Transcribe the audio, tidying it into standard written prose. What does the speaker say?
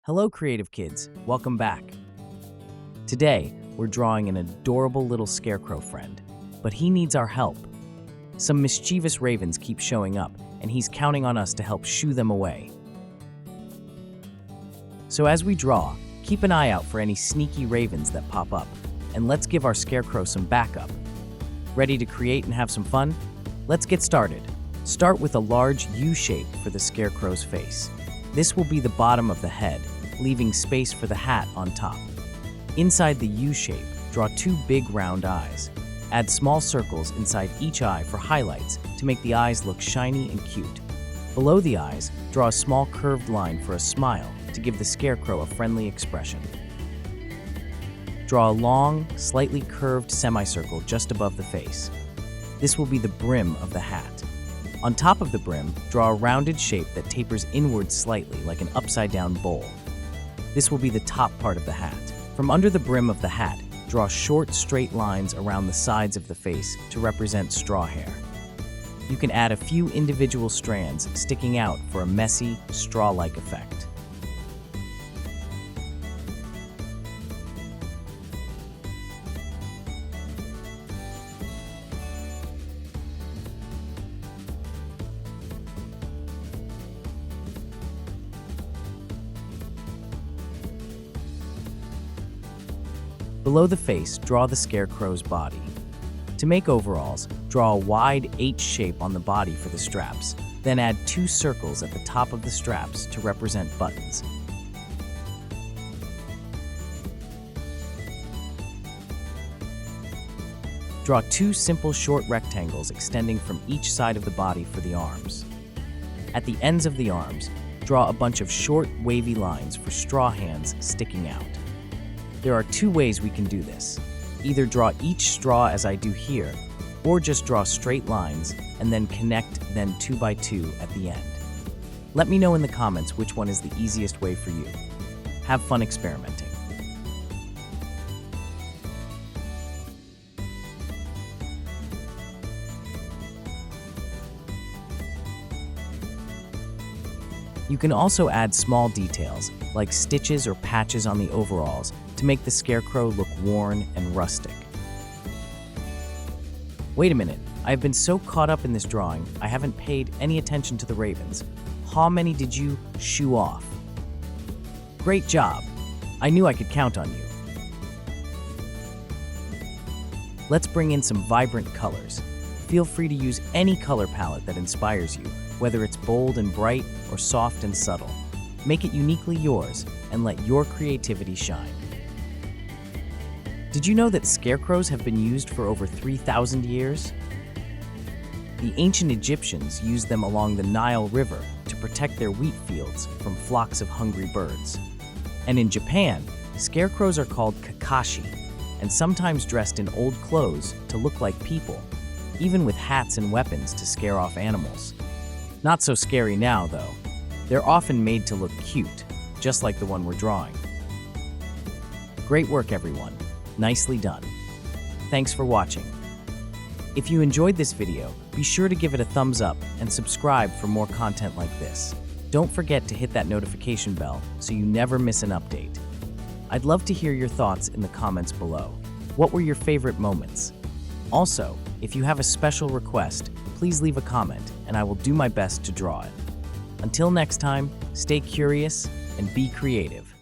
Hello, creative kids. Welcome back. Today, we're drawing an adorable little scarecrow friend, but he needs our help. Some mischievous ravens keep showing up, and he's counting on us to help shoo them away. So as we draw, keep an eye out for any sneaky ravens that pop up, and let's give our scarecrow some backup. Ready to create and have some fun? Let's get started. Start with a large U shape for the scarecrow's face. This will be the bottom of the head, leaving space for the hat on top. Inside the U shape, draw two big round eyes. Add small circles inside each eye for highlights to make the eyes look shiny and cute. Below the eyes, draw a small curved line for a smile to give the scarecrow a friendly expression. Draw a long, slightly curved semicircle just above the face. This will be the brim of the hat. On top of the brim, draw a rounded shape that tapers inward slightly like an upside-down bowl. This will be the top part of the hat. From under the brim of the hat, draw short, straight lines around the sides of the face to represent straw hair. You can add a few individual strands sticking out for a messy, straw-like effect. Below the face, draw the scarecrow's body. To make overalls, draw a wide H shape on the body for the straps, then add two circles at the top of the straps to represent buttons. Draw two simple short rectangles extending from each side of the body for the arms. At the ends of the arms, draw a bunch of short, wavy lines for straw hands sticking out. There are two ways we can do this. Either draw each straw as I do here, or just draw straight lines and then connect them 2 by 2 at the end. Let me know in the comments which one is the easiest way for you. Have fun experimenting. You can also add small details, like stitches or patches on the overalls, to make the scarecrow look worn and rustic. Wait a minute, I have been so caught up in this drawing, I haven't paid any attention to the ravens. How many did you shoo off? Great job! I knew I could count on you. Let's bring in some vibrant colors. Feel free to use any color palette that inspires you, whether it's bold and bright or soft and subtle. Make it uniquely yours and let your creativity shine. Did you know that scarecrows have been used for over 3,000 years? The ancient Egyptians used them along the Nile River to protect their wheat fields from flocks of hungry birds. And in Japan, scarecrows are called kakashi and sometimes dressed in old clothes to look like people, even with hats and weapons to scare off animals. Not so scary now, though. They're often made to look cute, just like the one we're drawing. Great work, everyone. Nicely done. Thanks for watching. If you enjoyed this video, be sure to give it a thumbs up and subscribe for more content like this. Don't forget to hit that notification bell so you never miss an update. I'd love to hear your thoughts in the comments below. What were your favorite moments? Also, if you have a special request, please leave a comment and I will do my best to draw it. Until next time, stay curious and be creative.